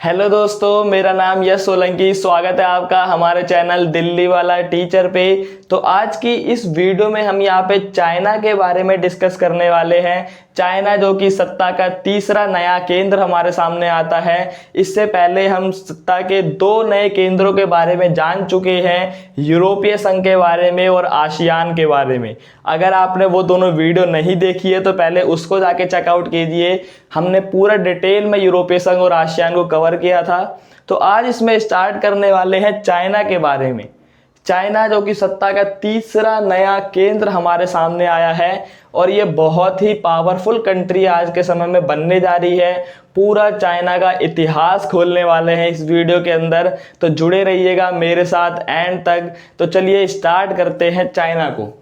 Hello दोस्तों, मेरा नाम यश सोलंकी। स्वागत है आपका हमारे चैनल दिल्ली वाला टीचर पे। तो आज की इस वीडियो में हम यहाँ पे चाइना के बारे में डिस्कस करने वाले हैं। चाइना जो कि सत्ता का तीसरा नया केंद्र हमारे सामने आता है। इससे पहले हम सत्ता के दो नए केंद्रों के बारे में जान चुके हैं, यूरोपीय संघ के बारे में और आसियान के बारे में। अगर आपने वो दोनों वीडियो नहीं देखी है तो पहले उसको जाके चेकआउट कीजिए। हमने पूरा डिटेल में यूरोपीय संघ और आसियान को कवर किया था। तो आज इसमें स्टार्ट करने वाले हैं चाइना के बारे में। चाइना जो कि सत्ता का तीसरा नया केंद्र हमारे सामने आया है और ये बहुत ही पावरफुल कंट्री आज के समय में बनने जा रही है। पूरा चाइना का इतिहास खोलने वाले हैं इस वीडियो के अंदर, तो जुड़े रहिएगा मेरे साथ एंड तक। तो चलिए स्टार्ट करते हैं चाइना को।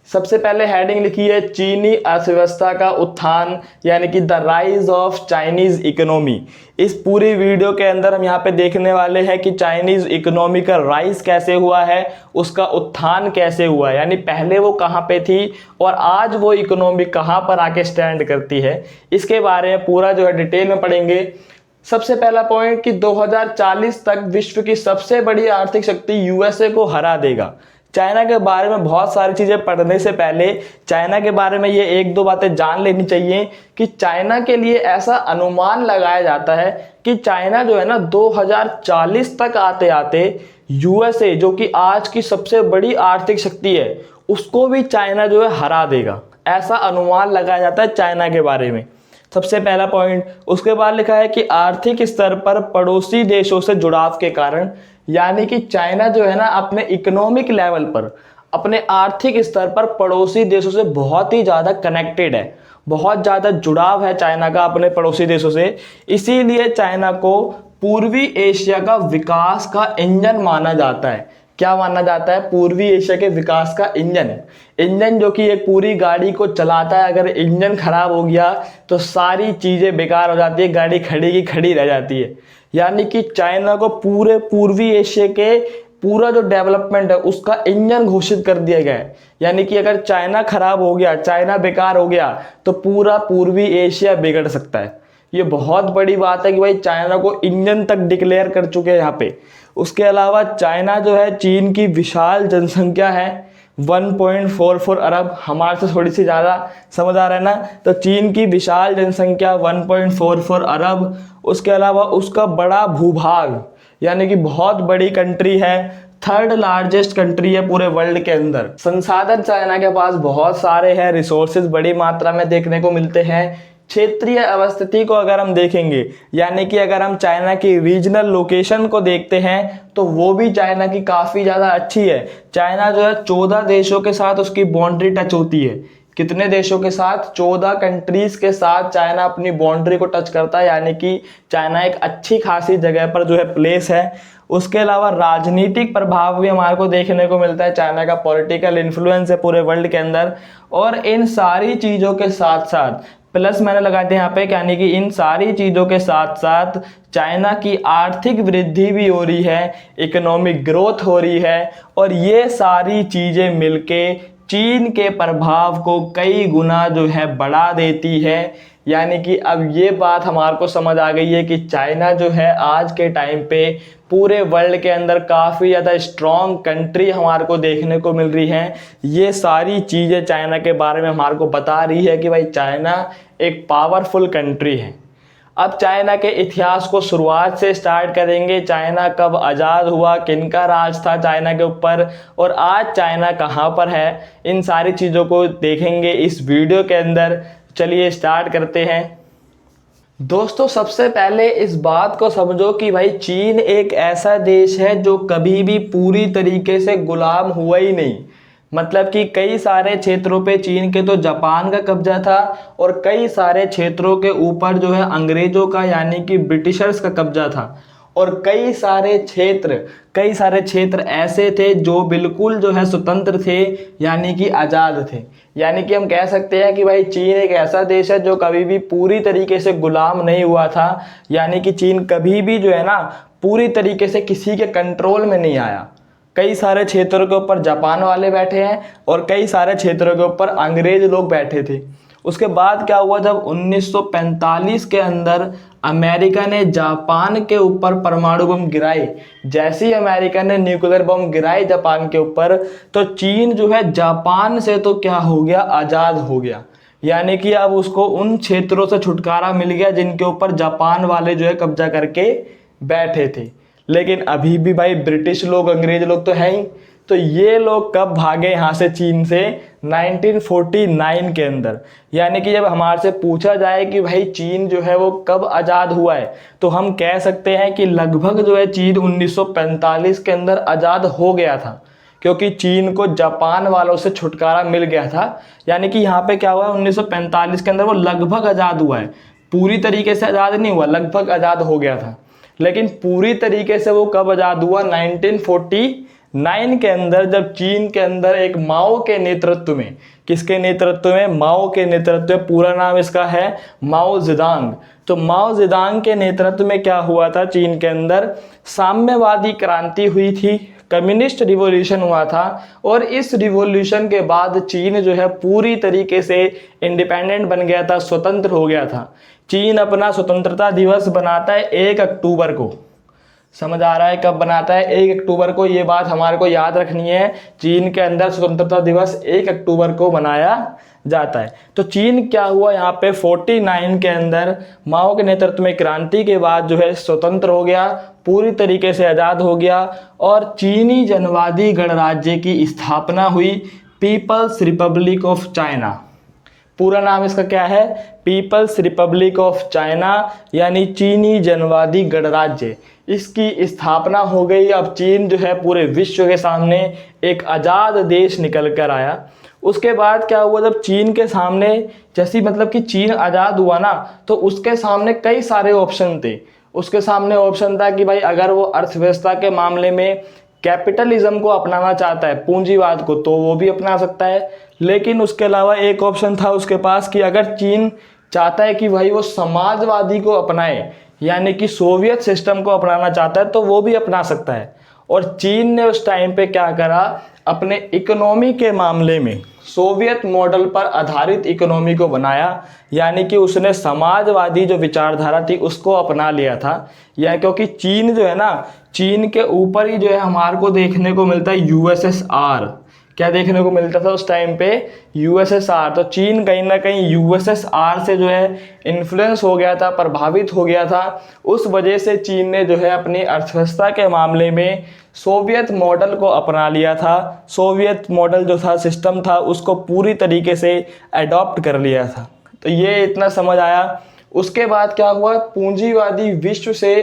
सबसे पहले हेडिंग लिखी है चीनी अर्थव्यवस्था का उत्थान, यानी कि the rise of Chinese economy. इस पूरी वीडियो के अंदर हम यहाँ पे देखने वाले हैं कि चाइनीज इकोनॉमी का राइज कैसे हुआ है, उसका उत्थान कैसे हुआ है, यानी पहले वो कहाँ पे थी और आज वो इकोनॉमी कहाँ पर आके स्टैंड करती है। इसके बारे में पूरा जो है डिटेल में पढ़ेंगे। सबसे पहला पॉइंट कि 2040 तक विश्व की सबसे बड़ी आर्थिक शक्ति यूएसए को हरा देगा। चाइना के बारे में बहुत सारी चीज़ें पढ़ने से पहले चाइना के बारे में ये एक दो बातें जान लेनी चाहिए कि चाइना के लिए ऐसा अनुमान लगाया जाता है कि चाइना जो है ना 2040 तक आते आते यूएसए जो कि आज की सबसे बड़ी आर्थिक शक्ति है उसको भी चाइना जो है हरा देगा। ऐसा अनुमान लगाया जाता है चाइना के बारे में। सबसे पहला पॉइंट। उसके बाद लिखा है कि आर्थिक स्तर पर पड़ोसी देशों से जुड़ाव के कारण, यानी कि चाइना जो है ना अपने इकोनॉमिक लेवल पर, अपने आर्थिक स्तर पर पड़ोसी देशों से बहुत ही ज़्यादा कनेक्टेड है, बहुत ज़्यादा जुड़ाव है चाइना का अपने पड़ोसी देशों से। इसीलिए चाइना को पूर्वी एशिया का विकास का इंजन माना जाता है। क्या माना जाता है? पूर्वी एशिया के विकास का इंजन जो कि एक पूरी गाड़ी को चलाता है। अगर इंजन खराब हो गया तो सारी चीज़ें बेकार हो जाती है, गाड़ी खड़ी की खड़ी रह जाती है। यानी कि चाइना को पूरे पूर्वी एशिया के पूरा जो डेवलपमेंट है उसका इंजन घोषित कर दिया गया है। यानी कि अगर चाइना खराब हो गया, चाइना बेकार हो गया तो पूरा पूर्वी एशिया बिगड़ सकता है। ये बहुत बड़ी बात है कि भाई चाइना को इंजन तक डिक्लेयर कर चुके हैं यहाँ पे। उसके अलावा चाइना जो है चीन की विशाल जनसंख्या है 1.44 अरब। हमारे से थोड़ी सी ज़्यादा समझ आ रहा है ना। तो चीन की विशाल जनसंख्या 1.44 अरब। उसके अलावा उसका बड़ा भूभाग, यानी कि बहुत बड़ी कंट्री है, थर्ड लार्जेस्ट कंट्री है पूरे वर्ल्ड के अंदर। संसाधन चाइना के पास बहुत सारे हैं, रिसोर्सेज बड़ी मात्रा में देखने को मिलते हैं। क्षेत्रीय अवस्थिति को अगर हम देखेंगे, यानी कि अगर हम चाइना की रीजनल लोकेशन को देखते हैं तो वो भी चाइना की काफ़ी ज़्यादा अच्छी है। चाइना जो है 14 देशों के साथ उसकी बाउंड्री टच होती है। कितने देशों के साथ? 14 कंट्रीज़ के साथ चाइना अपनी बाउंड्री को टच करता है, यानी कि चाइना एक अच्छी खासी जगह पर जो है प्लेस है। उसके अलावा राजनीतिक प्रभाव भी हमारे को देखने को मिलता है। चाइना का पॉलिटिकल इन्फ्लुएंस है पूरे वर्ल्ड के अंदर। और इन सारी चीज़ों के साथ साथ प्लस मैंने लगाए थे यहाँ पे, यानी कि इन सारी चीज़ों के साथ साथ चाइना की आर्थिक वृद्धि भी हो रही है, इकोनॉमिक ग्रोथ हो रही है। और ये सारी चीज़ें मिलके चीन के प्रभाव को कई गुना जो है बढ़ा देती है। यानी कि अब ये बात हमारे को समझ आ गई है कि चाइना जो है आज के टाइम पे पूरे वर्ल्ड के अंदर काफ़ी ज़्यादा स्ट्रॉन्ग कंट्री हमारे को देखने को मिल रही है। ये सारी चीज़ें चाइना के बारे में हमारे को बता रही है कि भाई चाइना एक पावरफुल कंट्री है। अब चाइना के इतिहास को शुरुआत से स्टार्ट करेंगे। चाइना कब आज़ाद हुआ, किनका राज था चाइना के ऊपर, और आज चाइना कहाँ पर है, इन सारी चीज़ों को देखेंगे इस वीडियो के अंदर। चलिए स्टार्ट करते हैं। दोस्तों, सबसे पहले इस बात को समझो कि भाई चीन एक ऐसा देश है जो कभी भी पूरी तरीके से गुलाम हुआ ही नहीं। मतलब कि कई सारे क्षेत्रों पे चीन के तो जापान का कब्जा था और कई सारे क्षेत्रों के ऊपर जो है अंग्रेजों का, यानी कि ब्रिटिशर्स का कब्जा था। और कई सारे क्षेत्र ऐसे थे जो बिल्कुल जो है स्वतंत्र थे, यानी कि आज़ाद थे। यानी कि हम कह सकते हैं कि भाई चीन एक ऐसा देश है जो कभी भी पूरी तरीके से गुलाम नहीं हुआ था। यानी कि चीन कभी भी जो है ना पूरी तरीके से किसी के कंट्रोल में नहीं आया। कई सारे क्षेत्रों के ऊपर जापान वाले बैठे हैं और कई सारे क्षेत्रों के ऊपर अंग्रेज लोग बैठे थे। उसके बाद क्या हुआ, जब 1945 के अंदर अमेरिका ने जापान के ऊपर परमाणु बम गिराए, जैसे ही अमेरिका ने न्यूक्लियर बम गिराए जापान के ऊपर, तो चीन जो है जापान से तो क्या हो गया, आज़ाद हो गया। यानी कि अब उसको उन क्षेत्रों से छुटकारा मिल गया जिनके ऊपर जापान वाले जो है कब्जा करके बैठे थे। लेकिन अभी भी भाई ब्रिटिश लोग, अंग्रेज लोग तो है ही। तो ये लोग कब भागे यहाँ से, चीन से, 1949 के अंदर। यानी कि जब हमारे से पूछा जाए कि भाई चीन जो है वो कब आज़ाद हुआ है, तो हम कह सकते हैं कि लगभग जो है चीन 1945 के अंदर आज़ाद हो गया था, क्योंकि चीन को जापान वालों से छुटकारा मिल गया था। यानी कि यहाँ पे क्या हुआ, 1945 के अंदर वो लगभग आज़ाद हुआ है, पूरी तरीके से आज़ाद नहीं हुआ, लगभग आज़ाद हो गया था। लेकिन पूरी तरीके से वो कब आज़ाद हुआ, 1949 के अंदर, जब चीन के अंदर एक माओ के नेतृत्व में, किसके नेतृत्व में, माओ के नेतृत्व में, पूरा नाम इसका है माओ जेडांग। तो माओ जेडांग के नेतृत्व में क्या हुआ था, चीन के अंदर साम्यवादी क्रांति हुई थी, कम्युनिस्ट रिवॉल्यूशन हुआ था। और इस रिवॉल्यूशन के बाद चीन जो है पूरी तरीके से इंडिपेंडेंट बन गया था, स्वतंत्र हो गया था। चीन अपना स्वतंत्रता दिवस बनाता है 1 अक्टूबर को। समझ आ रहा है कब बनाता है, 1 अक्टूबर को। ये बात हमारे को याद रखनी है, चीन के अंदर स्वतंत्रता दिवस 1 अक्टूबर को मनाया जाता है। तो चीन क्या हुआ यहाँ पे 49 के अंदर माओ के नेतृत्व में क्रांति के बाद जो है स्वतंत्र हो गया, पूरी तरीके से आज़ाद हो गया, और चीनी जनवादी गणराज्य की स्थापना हुई, पीपल्स रिपब्लिक ऑफ चाइना। पूरा नाम इसका क्या है, पीपल्स रिपब्लिक ऑफ चाइना, यानी चीनी जनवादी गणराज्य। इसकी स्थापना हो गई। अब चीन जो है पूरे विश्व के सामने एक आज़ाद देश निकल कर आया। उसके बाद क्या हुआ, जब चीन के सामने, जैसी मतलब कि चीन आज़ाद हुआ ना, तो उसके सामने कई सारे ऑप्शन थे। उसके सामने ऑप्शन था कि भाई अगर वो अर्थव्यवस्था के मामले में कैपिटलिज्म को अपनाना चाहता है, पूंजीवाद को, तो वो भी अपना सकता है। लेकिन उसके अलावा एक ऑप्शन था उसके पास कि अगर चीन चाहता है कि भाई वो समाजवादी को अपनाए, यानी कि सोवियत सिस्टम को अपनाना चाहता है, तो वो भी अपना सकता है। और चीन ने उस टाइम पे क्या करा, अपने इकोनॉमी के मामले में सोवियत मॉडल पर आधारित इकोनॉमी को बनाया, यानी कि उसने समाजवादी जो विचारधारा थी उसको अपना लिया था। या क्योंकि चीन जो है ना, चीन के ऊपर ही जो है हमारे को देखने को मिलता है यूएसएसआर। क्या देखने को मिलता था उस टाइम पे, यूएसएसआर। तो चीन कहीं ना कहीं यूएसएसआर से जो है इन्फ्लुएंस हो गया था, प्रभावित हो गया था। उस वजह से चीन ने जो है अपनी अर्थव्यवस्था के मामले में सोवियत मॉडल को अपना लिया था। सोवियत मॉडल जो था, सिस्टम था, उसको पूरी तरीके से अडॉप्ट कर लिया था। तो ये इतना समझ आया। उसके बाद क्या हुआ, पूंजीवादी विश्व से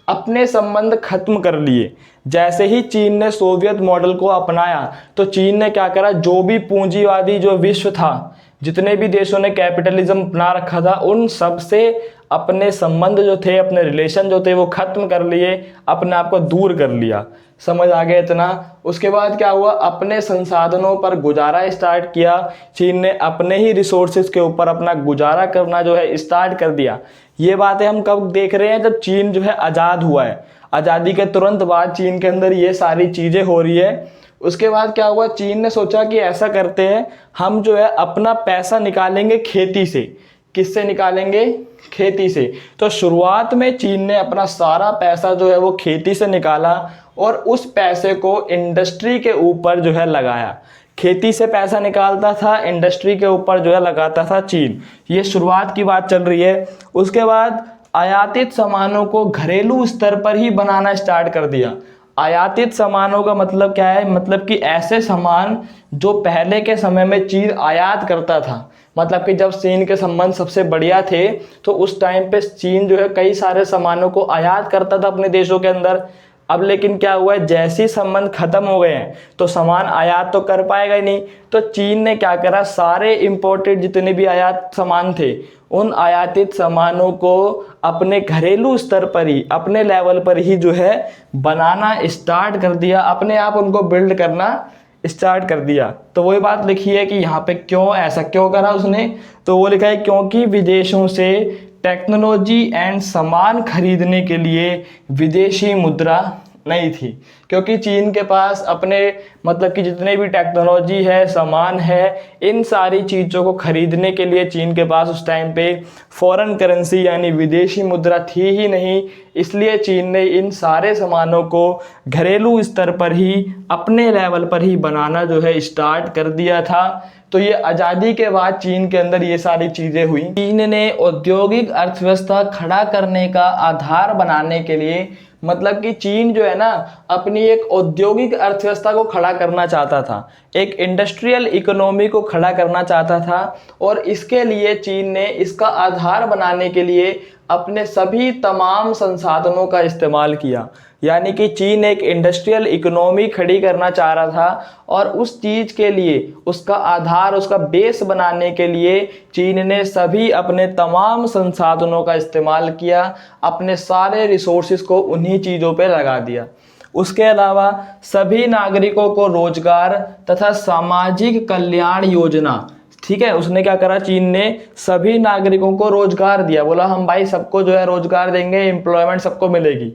अपने संबंध खत्म कर लिए। जैसे ही चीन ने सोवियत मॉडल को अपनाया, तो चीन ने क्या करा, जो भी पूंजीवादी जो विश्व था, जितने भी देशों ने कैपिटलिज्म अपना रखा था, उन सब से अपने संबंध जो थे, अपने रिलेशन जो थे, वो खत्म कर लिए, अपने आप को दूर कर लिया। समझ आ गया इतना। उसके बाद क्या हुआ, अपने संसाधनों पर गुजारा स्टार्ट किया। चीन ने अपने ही रिसोर्सेज के ऊपर अपना गुजारा करना जो है स्टार्ट कर दिया। ये बातें हम कब देख रहे हैं, जब चीन जो है आज़ाद हुआ है। आज़ादी के तुरंत बाद चीन के अंदर ये सारी चीज़ें हो रही है। उसके बाद क्या हुआ, चीन ने सोचा कि ऐसा करते हैं, हम जो है अपना पैसा निकालेंगे खेती से। किससे निकालेंगे, खेती से। तो शुरुआत में चीन ने अपना सारा पैसा जो है वो खेती से निकाला, और उस पैसे को इंडस्ट्री के ऊपर जो है लगाया। खेती से पैसा निकालता था, इंडस्ट्री के ऊपर जो है लगाता था चीन। ये शुरुआत की बात चल रही है। उसके बाद आयातित सामानों को घरेलू स्तर पर ही बनाना स्टार्ट कर दिया। आयातित सामानों का मतलब क्या है, मतलब कि ऐसे सामान जो पहले के समय में चीन आयात करता था। मतलब कि जब चीन के संबंध सबसे बढ़िया थे, तो उस टाइम पे चीन जो है कई सारे सामानों को आयात करता था अपने देशों के अंदर। अब लेकिन क्या हुआ है, जैसे ही संबंध खत्म हो गए हैं, तो सामान आयात तो कर पाएगा ही नहीं। तो चीन ने क्या करा, सारे इंपोर्टेड जितने भी आयात सामान थे, उन आयातित सामानों को अपने घरेलू स्तर पर ही, अपने लेवल पर ही जो है बनाना स्टार्ट कर दिया। अपने आप उनको बिल्ड करना स्टार्ट कर दिया। तो वही बात लिखी है कि यहाँ पे क्यों ऐसा क्यों करा उसने, तो वो लिखा है क्योंकि विदेशों से टेक्नोलॉजी एंड सामान खरीदने के लिए विदेशी मुद्रा नहीं थी, क्योंकि चीन के पास अपने मतलब कि जितने भी टेक्नोलॉजी है, सामान है, इन सारी चीज़ों को खरीदने के लिए चीन के पास उस टाइम पे फॉरेन करेंसी यानी विदेशी मुद्रा थी ही नहीं। इसलिए चीन ने इन सारे सामानों को घरेलू स्तर पर ही अपने लेवल पर ही बनाना जो है स्टार्ट कर दिया था। तो ये आज़ादी के बाद चीन के अंदर ये सारी चीज़ें हुई। चीन ने औद्योगिक अर्थव्यवस्था खड़ा करने का आधार बनाने के लिए मतलब कि चीन जो है ना अपनी एक औद्योगिक अर्थव्यवस्था को खड़ा करना चाहता था, एक इंडस्ट्रियल इकोनॉमी को खड़ा करना चाहता था। और इसके लिए चीन ने इसका आधार बनाने के लिए अपने सभी तमाम संसाधनों का इस्तेमाल किया। यानी कि चीन एक इंडस्ट्रियल इकोनॉमी खड़ी करना चाह रहा था और उस चीज़ के लिए उसका आधार, उसका बेस बनाने के लिए चीन ने सभी अपने तमाम संसाधनों का इस्तेमाल किया, अपने सारे रिसोर्सेज को उन्हीं चीज़ों पे लगा दिया। उसके अलावा सभी नागरिकों को रोजगार तथा सामाजिक कल्याण योजना, ठीक है, उसने क्या करा, चीन ने सभी नागरिकों को रोजगार दिया, बोला हम भाई सबको जो है रोजगार देंगे, एम्प्लॉयमेंट सबको मिलेगी।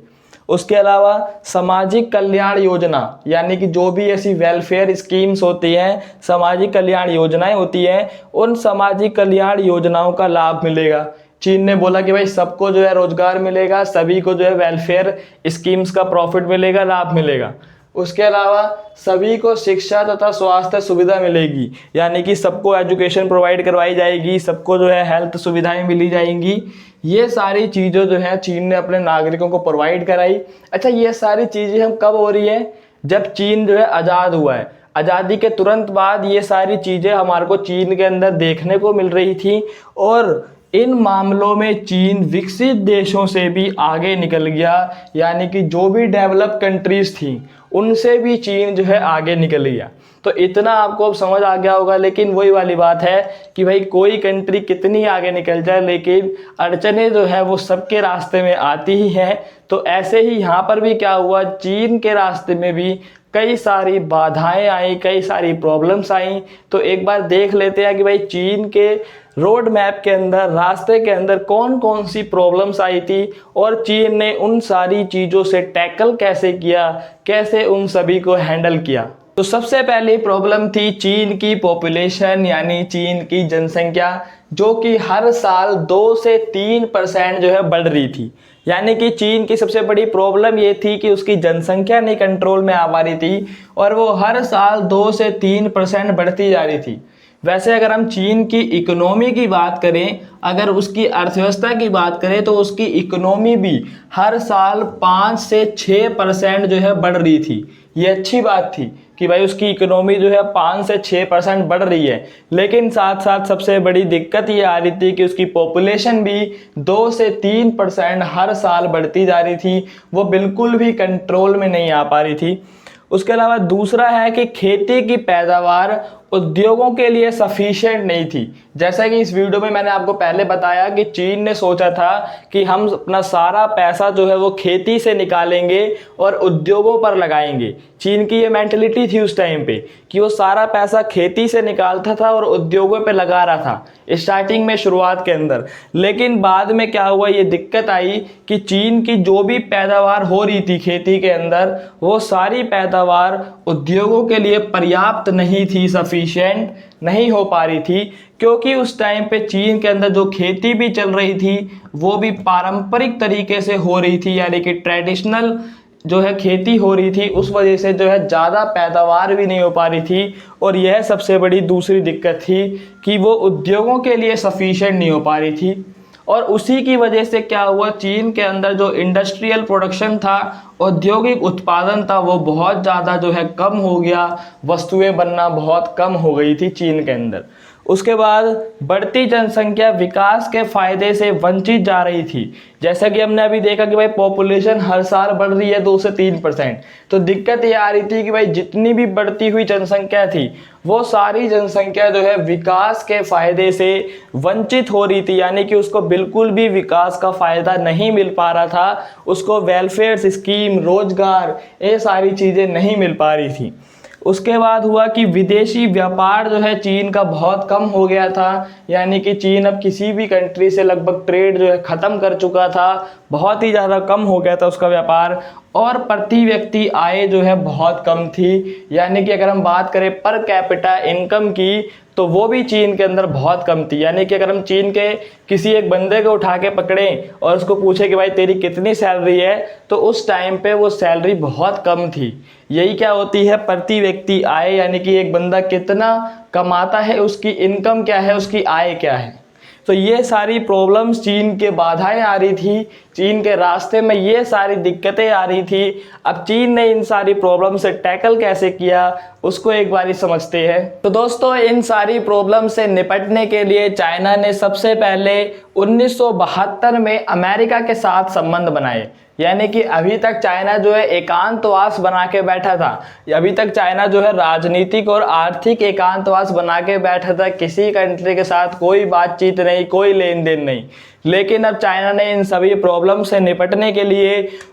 उसके अलावा सामाजिक कल्याण योजना यानी कि जो भी ऐसी वेलफेयर स्कीम्स होती हैं, सामाजिक कल्याण योजनाएं होती हैं, उन सामाजिक कल्याण योजनाओं का लाभ मिलेगा। चीन ने बोला कि भाई सबको जो है रोजगार मिलेगा, सभी को जो है वेलफेयर स्कीम्स का प्रॉफिट मिलेगा, लाभ मिलेगा। उसके अलावा सभी को शिक्षा तथा स्वास्थ्य सुविधा मिलेगी, यानी कि सबको एजुकेशन प्रोवाइड करवाई जाएगी, सबको जो है हेल्थ सुविधाएं मिली जाएंगी। ये सारी चीज़ें जो है चीन ने अपने नागरिकों को प्रोवाइड कराई। अच्छा, ये सारी चीज़ें हम कब हो रही है, जब चीन जो है आज़ाद हुआ है। आज़ादी के तुरंत बाद ये सारी चीज़ें हमारे को चीन के अंदर देखने को मिल रही थी और इन मामलों में चीन विकसित देशों से भी आगे निकल गया, यानी कि जो भी डेवलप कंट्रीज थी उनसे भी चीन जो है आगे निकल गया। तो इतना आपको अब समझ आ गया होगा। लेकिन वही वाली बात है कि भाई कोई कंट्री कितनी आगे निकल जाए, लेकिन अड़चनें जो है वो सबके रास्ते में आती ही हैं। तो ऐसे ही यहाँ पर भी क्या हुआ, चीन के रास्ते में भी कई सारी बाधाएं आई, कई सारी प्रॉब्लम्स आई। तो एक बार देख लेते हैं कि भाई चीन के रोड मैप के अंदर, रास्ते के अंदर कौन कौन सी प्रॉब्लम्स आई थी और चीन ने उन सारी चीज़ों से टैकल कैसे किया, कैसे उन सभी को हैंडल किया। तो सबसे पहली प्रॉब्लम थी चीन की पॉपुलेशन, यानी चीन की जनसंख्या, जो कि हर साल 2 से 3% जो है बढ़ रही थी। यानी कि चीन की सबसे बड़ी प्रॉब्लम ये थी कि उसकी जनसंख्या नहीं कंट्रोल में आ पा रही थी और वो हर साल 2 से 3% बढ़ती जा रही थी। वैसे अगर हम चीन की इकोनॉमी की बात करें, अगर उसकी अर्थव्यवस्था की बात करें, तो उसकी इकोनॉमी भी हर साल 5 से 6% जो है बढ़ रही थी। ये अच्छी बात थी कि भाई उसकी इकोनॉमी जो है 5 से 6% बढ़ रही है। लेकिन साथ साथ सबसे बड़ी दिक्कत ये आ रही थी कि उसकी पॉपुलेशन भी 2 से 3% हर साल बढ़ती जा रही थी, वो बिल्कुल भी कंट्रोल में नहीं आ पा रही थी। उसके अलावा दूसरा है कि खेती की पैदावार उद्योगों के लिए सफिशिएंट नहीं थी। जैसा कि इस वीडियो में मैंने आपको पहले बताया कि चीन ने सोचा था कि हम अपना सारा पैसा जो है वो खेती से निकालेंगे और उद्योगों पर लगाएंगे। चीन की ये मेंटलिटी थी उस टाइम पे कि वो सारा पैसा खेती से निकालता था और उद्योगों पे लगा रहा था स्टार्टिंग में, शुरुआत के अंदर। लेकिन बाद में क्या हुआ, ये दिक्कत आई कि चीन की जो भी पैदावार हो रही थी खेती के अंदर, वो सारी पैदावार उद्योगों के लिए पर्याप्त नहीं थी, सफिशिएंट नहीं हो पा रही थी। क्योंकि उस टाइम पे चीन के अंदर जो खेती भी चल रही थी वो भी पारंपरिक तरीके से हो रही थी, यानी कि ट्रेडिशनल जो है खेती हो रही थी। उस वजह से जो है ज़्यादा पैदावार भी नहीं हो पा रही थी और यह सबसे बड़ी दूसरी दिक्कत थी कि वो उद्योगों के लिए सफिशिएंट नहीं हो पा रही थी। और उसी की वजह से क्या हुआ, चीन के अंदर जो इंडस्ट्रियल प्रोडक्शन था, औद्योगिक उत्पादन था, वो बहुत ज़्यादा जो है कम हो गया, वस्तुएं बनना बहुत कम हो गई थी चीन के अंदर। उसके बाद बढ़ती जनसंख्या विकास के फायदे से वंचित जा रही थी। जैसा कि हमने अभी देखा कि भाई पॉपुलेशन हर साल बढ़ रही है 2 से 3%, तो दिक्कत ये आ रही थी कि भाई जितनी भी बढ़ती हुई जनसंख्या थी वो सारी जनसंख्या जो है विकास के फायदे से वंचित हो रही थी, यानी कि उसको बिल्कुल भी विकास का फायदा नहीं मिल पा रहा था, उसको वेलफेयर स्कीम, रोजगार, ये सारी चीज़ें नहीं मिल पा रही थी। उसके बाद हुआ कि विदेशी व्यापार जो है चीन का बहुत कम हो गया था, यानी कि चीन अब किसी भी कंट्री से लगभग ट्रेड जो है ख़त्म कर चुका था, बहुत ही ज़्यादा कम हो गया था उसका व्यापार। और प्रति व्यक्ति आय जो है बहुत कम थी। यानी कि अगर हम बात करें पर कैपिटा इनकम की तो वो भी चीन के अंदर बहुत कम थी। यानी कि अगर हम चीन के किसी एक बंदे को उठा के पकड़ें और उसको पूछे कि भाई तेरी कितनी सैलरी है, तो उस टाइम पे वो सैलरी बहुत कम थी। यही क्या होती है प्रति व्यक्ति आय, यानी कि एक बंदा कितना कमाता है, उसकी इनकम क्या है, उसकी आय क्या है। तो ये सारी प्रॉब्लम्स चीन के बाधाएं आ रही थी, चीन के रास्ते में ये सारी दिक्कतें आ रही थी। अब चीन ने इन सारी प्रॉब्लम से टैकल कैसे किया उसको एक बारी समझते हैं। तो दोस्तों, इन सारी प्रॉब्लम से निपटने के लिए चाइना ने सबसे पहले 1972 में अमेरिका के साथ संबंध बनाए। यानी कि अभी तक चाइना जो है एकांतवास बना के बैठा था, अभी तक चाइना जो है राजनीतिक और आर्थिक एकांतवास बना के बैठा था, किसी कंट्री के साथ कोई बातचीत नहीं, कोई लेन देन नहीं। लेकिन अब चाइना ने इन सभी प्रॉब्लम से निपटने के लिए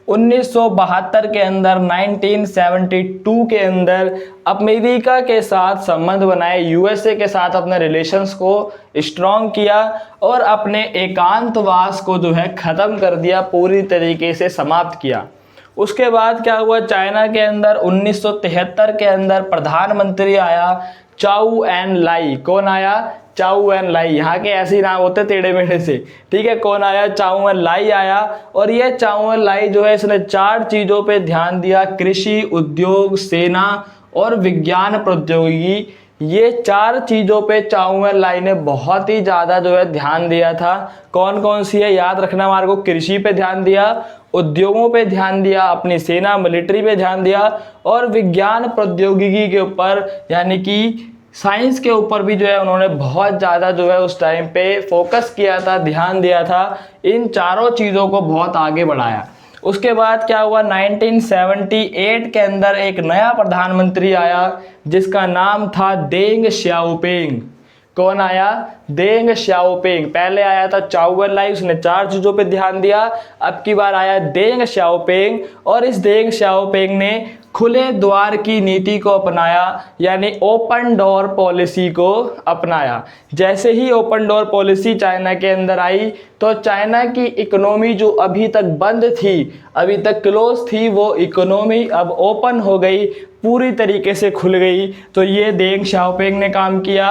1972 के अंदर 1972 के अंदर अमेरिका के साथ संबंध बनाए, यूएसए के साथ अपने रिलेशंस को स्ट्रॉन्ग किया और अपने एकांतवास को जो है ख़त्म कर दिया, पूरी तरीके से समाप्त किया। उसके बाद क्या हुआ, चाइना के अंदर 1973 के अंदर प्रधानमंत्री आया चाउ एन लाई। कौन आया? चाउ एन लाई। यहाँ के ऐसे ही नाम होते टेढ़े मेढ़े से, ठीक है। कौन आया? चाउ एन लाई आया। और ये चाउ एन लाई जो है इसने 4 चीज़ों पे ध्यान दिया, कृषि, उद्योग, सेना और विज्ञान प्रौद्योगिकी। ये 4 चीज़ों पे चाउ एन लाई ने बहुत ही ज़्यादा जो है ध्यान दिया था। कौन कौन सी है याद रखना हमारे को, कृषि पे ध्यान दिया, उद्योगों पे ध्यान दिया, अपनी सेना मिलिट्री पे ध्यान दिया और विज्ञान प्रौद्योगिकी के ऊपर यानी कि साइंस के ऊपर भी जो है उन्होंने बहुत ज़्यादा जो है उस टाइम पे फोकस किया था, ध्यान दिया था। इन चारों चीज़ों को बहुत आगे बढ़ाया। उसके बाद क्या हुआ, 1978 के अंदर एक नया प्रधानमंत्री आया जिसका नाम था देंग शाओपिंग। कौन आया? देंग शाओपिंग। पहले आया था चाउ एन लाई, उसने 4 चीज़ों पे ध्यान दिया। अब की बार आया देंग शाओपिंग और इस देंग शाओपिंग ने खुले द्वार की नीति को अपनाया, यानी ओपन डोर पॉलिसी को अपनाया। जैसे ही ओपन डोर पॉलिसी चाइना के अंदर आई तो चाइना की इकोनॉमी जो अभी तक बंद थी, अभी तक क्लोज थी, वो इकोनॉमी अब ओपन हो गई, पूरी तरीके से खुल गई। तो ये देंग शाओपिंग ने काम किया।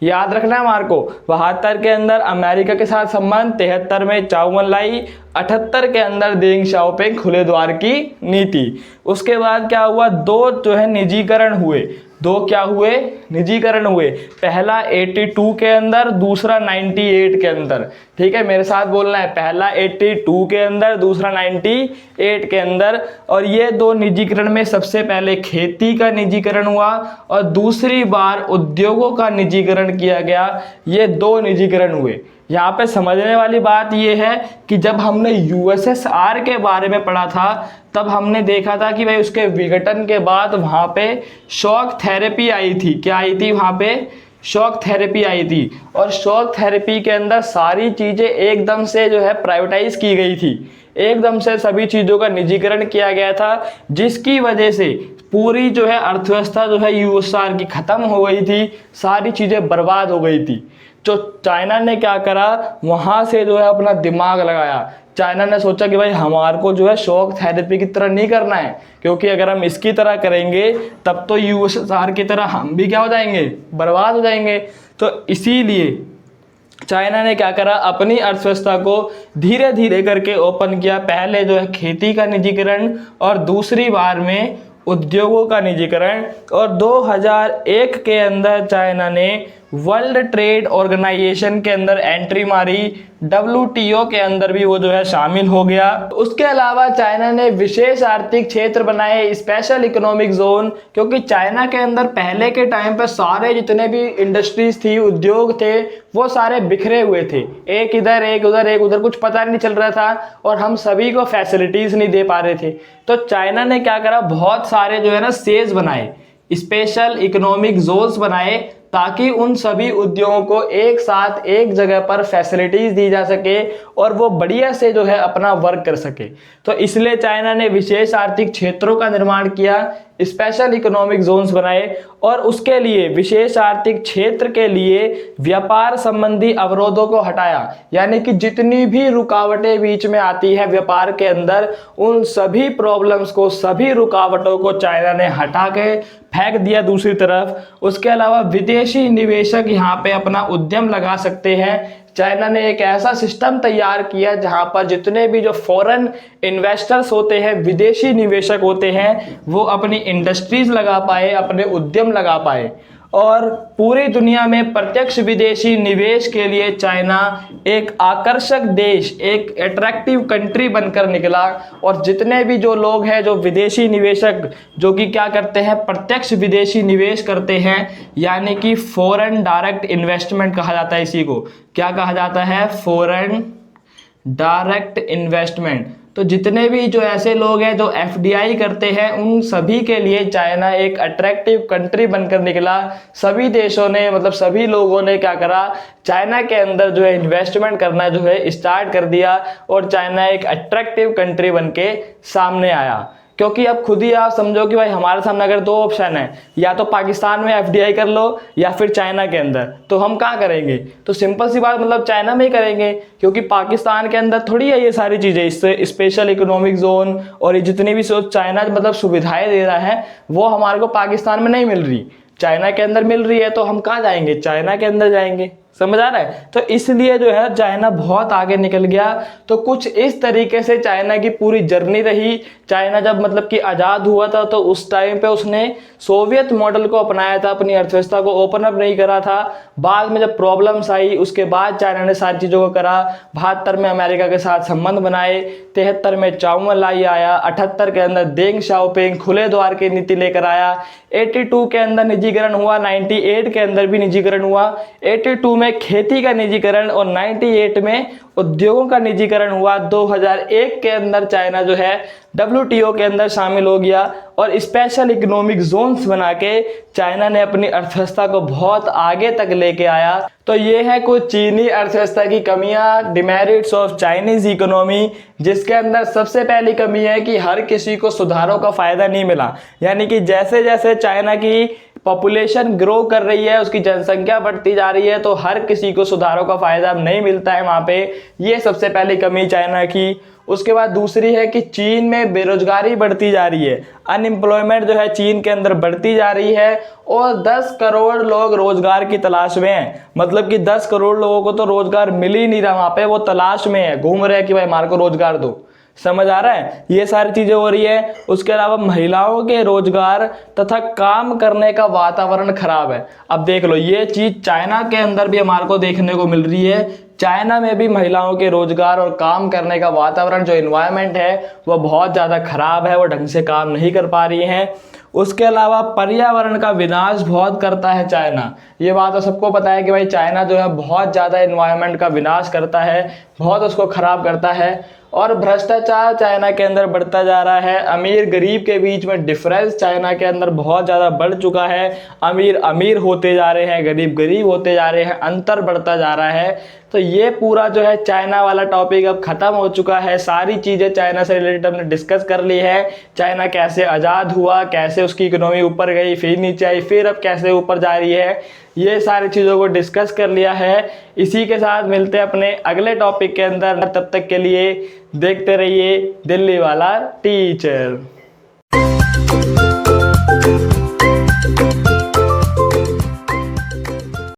याद रखना है हमारे को, 72 के अंदर अमेरिका के साथ संबंध, 73 में चाउ एन लाई, 78 के अंदर देंग शाओपिंग, खुले द्वार की नीति। उसके बाद क्या हुआ, 2 जो है निजीकरण हुए। 2 क्या हुए? निजीकरण हुए। पहला 82 के अंदर, दूसरा 98 के अंदर। ठीक है, मेरे साथ बोलना है, पहला 82 के अंदर, दूसरा 98 के अंदर। और ये 2 निजीकरण में सबसे पहले खेती का निजीकरण हुआ और दूसरी बार उद्योगों का निजीकरण किया गया। ये 2 निजीकरण हुए। यहाँ पे समझने वाली बात यह है कि जब हमने यूएसएसआर के बारे में पढ़ा था तब हमने देखा था कि भाई उसके विघटन के बाद वहाँ पे शॉक थेरेपी आई थी। क्या आई थी? वहाँ पे शॉक थेरेपी आई थी। और शॉक थेरेपी के अंदर सारी चीज़ें एकदम से जो है प्राइवेटाइज की गई थी, एकदम से सभी चीज़ों का निजीकरण किया गया था, जिसकी वजह से पूरी जो है अर्थव्यवस्था जो है यूएसएसआर की ख़त्म हो गई थी, सारी चीज़ें बर्बाद हो गई थी। तो चाइना ने क्या करा, वहाँ से जो है अपना दिमाग लगाया। चाइना ने सोचा कि भाई हमारे को जो है शॉक थेरेपी की तरह नहीं करना है, क्योंकि अगर हम इसकी तरह करेंगे तब तो यूएसएसआर की तरह हम भी क्या हो जाएंगे, बर्बाद हो जाएंगे। तो इसीलिए चाइना ने क्या करा, अपनी अर्थव्यवस्था को धीरे धीरे करके ओपन किया। पहले जो है खेती का निजीकरण और दूसरी बार में उद्योगों का निजीकरण। और 2001 के अंदर चाइना ने वर्ल्ड ट्रेड ऑर्गेनाइजेशन के अंदर एंट्री मारी, WTO के अंदर भी वो जो है शामिल हो गया। उसके अलावा चाइना ने विशेष आर्थिक क्षेत्र बनाए, स्पेशल इकोनॉमिक जोन, क्योंकि चाइना के अंदर पहले के टाइम पर सारे जितने भी इंडस्ट्रीज थी, उद्योग थे, वो सारे बिखरे हुए थे, एक इधर एक उधर एक उधर, कुछ पता नहीं चल रहा था और हम सभी को फैसिलिटीज नहीं दे पा रहे थे। तो चाइना ने क्या करा, बहुत सारे जो है ना सेज बनाए, स्पेशल इकोनॉमिक जोन्स बनाए, ताकि उन सभी उद्योगों को एक साथ एक जगह पर फैसिलिटीज दी जा सके और वो बढ़िया से जो है अपना वर्क कर सके। तो इसलिए चाइना ने विशेष आर्थिक क्षेत्रों का निर्माण किया। स्पेशल इकोनॉमिक जोन्स बनाए और उसके लिए विशेष आर्थिक क्षेत्र के लिए व्यापार संबंधी अवरोधों को हटाया। यानी कि जितनी भी रुकावटें बीच में आती है व्यापार के अंदर, उन सभी प्रॉब्लम्स को, सभी रुकावटों को चाइना ने हटा के फेंक दिया दूसरी तरफ। उसके अलावा विदेशी निवेशक यहाँ पे अपना उद्यम लगा सकते हैं। चाइना ने एक ऐसा सिस्टम तैयार किया जहां पर जितने भी जो फॉरेन इन्वेस्टर्स होते हैं, विदेशी निवेशक होते हैं, वो अपनी इंडस्ट्रीज लगा पाए, अपने उद्यम लगा पाए। और पूरी दुनिया में प्रत्यक्ष विदेशी निवेश के लिए चाइना एक आकर्षक देश, एक अट्रैक्टिव कंट्री बनकर निकला। और जितने भी जो लोग हैं, जो विदेशी निवेशक जो कि क्या करते हैं, प्रत्यक्ष विदेशी निवेश करते हैं, यानी कि फॉरेन डायरेक्ट इन्वेस्टमेंट कहा जाता है इसी को। क्या कहा जाता है? Foreign direct investment. तो जितने भी जो ऐसे लोग हैं जो एफडीआई करते हैं, उन सभी के लिए चाइना एक अट्रैक्टिव कंट्री बनकर निकला। सभी देशों ने, मतलब सभी लोगों ने क्या करा, चाइना के अंदर जो है इन्वेस्टमेंट करना जो है स्टार्ट कर दिया और चाइना एक अट्रैक्टिव कंट्री बनके सामने आया। क्योंकि अब खुद ही आप समझो कि भाई हमारे सामने अगर दो ऑप्शन है, या तो पाकिस्तान में एफडीआई कर लो या फिर चाइना के अंदर, तो हम कहाँ करेंगे? तो सिंपल सी बात, मतलब चाइना में ही करेंगे, क्योंकि पाकिस्तान के अंदर थोड़ी है ये सारी चीज़ें। इससे स्पेशल इकोनॉमिक जोन और ये जितनी भी चाइना मतलब सुविधाएं दे रहा है, वो हमारे को पाकिस्तान में नहीं मिल रही, चाइना के अंदर मिल रही है। तो हम कहाँ जाएंगे? चाइना के अंदर जाएंगे। समझ आ रहा है? तो इसलिए जो है चाइना बहुत आगे निकल गया। तो कुछ इस तरीके से चाइना की पूरी जर्नी रही। चाइना जब मतलब कि आज़ाद हुआ था तो उस टाइम पे उसने सोवियत मॉडल को अपनाया था, अपनी अर्थव्यवस्था को ओपन अप नहीं करा था। बाद में जब प्रॉब्लम्स आई, उसके बाद चाइना ने सारी चीज़ों को करा। 72 में अमेरिका के साथ संबंध बनाए, 73 में चाउ लाई आया, 78 के अंदर देंग शाओपिंग खुले द्वार की नीति लेकर आया, 82 के अंदर निजीकरण हुआ, 98 के अंदर भी निजीकरण हुआ, 82 में खेती का निजीकरण और 98 में उद्योगों का निजीकरण हुआ। 2001 के अंदर चाइना जो है WTO के अंदर शामिल हो गया और स्पेशल इकोनॉमिक जोन्स बना के चाइना ने अपनी अर्थव्यवस्था को बहुत आगे तक लेके आया। तो ये है कुछ चीनी अर्थव्यवस्था की कमियां, डिमेरिट्स ऑफ चाइनीज इकोनॉमी, जिसके अंदर सबसे पहली कमी है कि हर किसी को सुधारों का फायदा नहीं मिला। यानी कि जैसे जैसे चाइना की पॉपुलेशन ग्रो कर रही है, उसकी जनसंख्या बढ़ती जा रही है, तो हर किसी को सुधारों का फायदा नहीं मिलता है वहाँ पे। ये सबसे पहली कमी चाइना की। उसके बाद दूसरी है कि चीन में बेरोजगारी बढ़ती जा रही है, अनएम्प्लॉयमेंट जो है चीन के अंदर बढ़ती जा रही है और 10 करोड़ लोग रोजगार की तलाश में हैं। मतलब कि 10 करोड़ लोगों को तो रोजगार मिल ही नहीं रहा वहाँ पे, वो तलाश में है, घूम रहे हैं कि भाई हमारे को रोजगार दो। समझ आ रहा है? ये सारी चीजें हो रही है। उसके अलावा महिलाओं के रोजगार तथा काम करने का वातावरण खराब है। अब देख लो, ये चीज चाइना के अंदर भी हमारे को देखने को मिल रही है। चाइना में भी महिलाओं के रोजगार और काम करने का वातावरण, जो एनवायरनमेंट है, वो बहुत ज़्यादा खराब है, वो ढंग से काम नहीं कर पा रही हैं। उसके अलावा पर्यावरण का विनाश बहुत करता है चाइना। ये बात तो सबको पता है कि भाई चाइना जो है बहुत ज़्यादा एनवायरनमेंट का विनाश करता है, बहुत उसको खराब करता है। और भ्रष्टाचार चाइना के अंदर बढ़ता जा रहा है। अमीर गरीब के बीच में डिफरेंस चाइना के अंदर बहुत ज़्यादा बढ़ चुका है। अमीर अमीर होते जा रहे हैं, गरीब गरीब होते जा रहे हैं, अंतर बढ़ता जा रहा है। तो ये पूरा जो है चाइना वाला टॉपिक अब खत्म हो चुका है। सारी चीज़ें चाइना से रिलेटेड हमने डिस्कस कर ली है। चाइना कैसे आज़ाद हुआ, कैसे उसकी इकोनॉमी ऊपर गई, फिर नीचे आई, फिर अब कैसे ऊपर जा रही है, ये सारी चीज़ों को डिस्कस कर लिया है। इसी के साथ मिलते हैं अपने अगले टॉपिक के अंदर। तब तक के लिए देखते रहिए दिल्ली वाला टीचर।